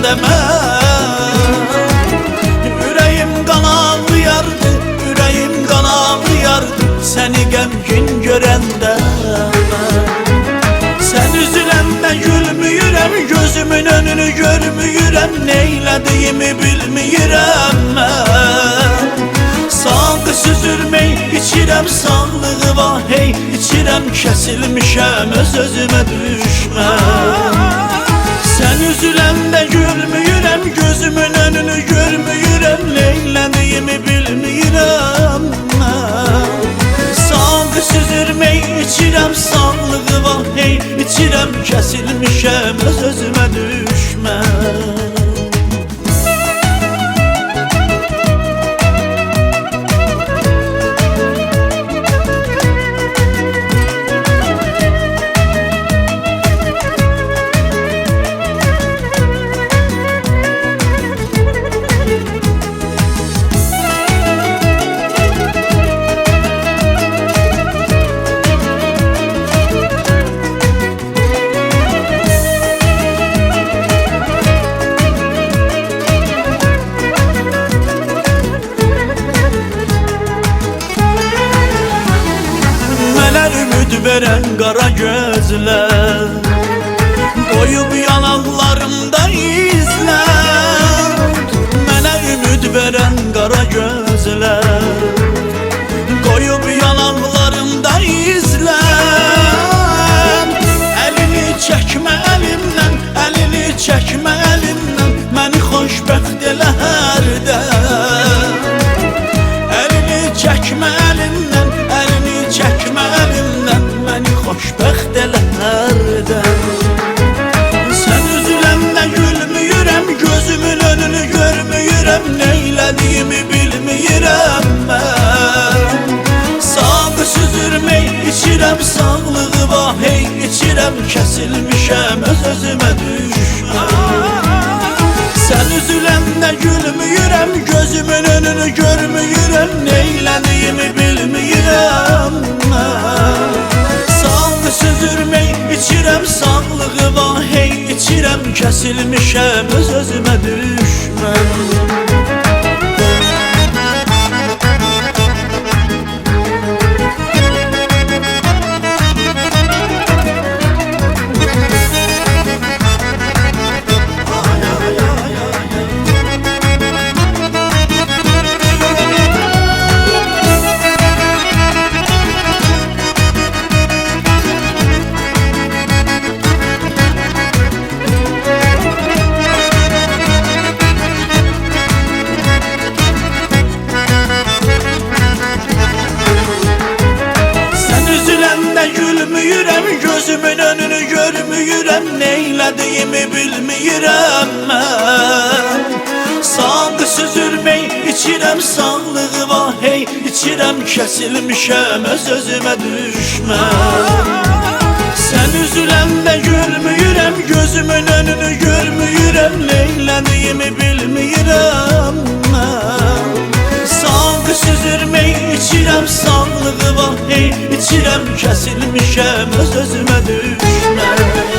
demə. Ürəyim qan ağlayardı, ürəyim qan ağlayardı səni qəmgin görəndə. Sən üzüləndə gülmüyürəm, gözümün önünü görmüyürəm, neylədiyimi bilmiyirəm mən. Sağ süzülmək içirəm, sağlığı var hey, içirəm, kəsilmişəm, öz-özümə düşməm. Sən üzüləndə gülmüyürəm, gözümün önünü görmüyürəm, neylədiyimi bilmiyirəm mən. Sağ süzülmək içirəm, sağlığı var hey, içirəm, kəsilmişəm, öz-özümə düşməm. Ümid verən qara gözlər, qoyub yanaqlarımda izlər. Mənə ümid verən qara gözlər, qoyub yanaqlarımda izlər. Əlini çəkmə əlimdən, əlini çəkmə əlimdən, məni xoşbəxt elə hərdən. Əlini çəkmə əlimdən, əlini çəkmə əlimdən, məni xoşbəxt elə hərdən. Sən üzüləndə gülmüyürəm, gözümün önünü görmüyürəm, neylədiyimi bilmiyirəm mən. Sağ süzülmək içirəm, sağlığı var hey, içirəm, kəsilmişəm, öz-özümə düşməm. Sən üzüləndə gülmüyürəm, gözümün önünü görmüyürəm, neylədiyimi bilmiyirəm mən. Sağ süzülmək içirəm, sağlığı var hey, içirəm, kəsilmişəm, öz-özümə düşməm. Gözümün önünü görmüyürəm, neylədiyimi bilmiyirəm mən. Sağ süzülmək içirəm, sağlığı var hey, içirəm, kəsilmişəm, öz-özümə düşməm. Sən üzüləndə gülmüyürəm, gözümün önünü görmüyürəm, neylədiyimi bilmiyirəm mən. Sağ süzülmək içirəm, sağlığı var hey, içirəm, kəsilmişəm, öz-özümə düşməm.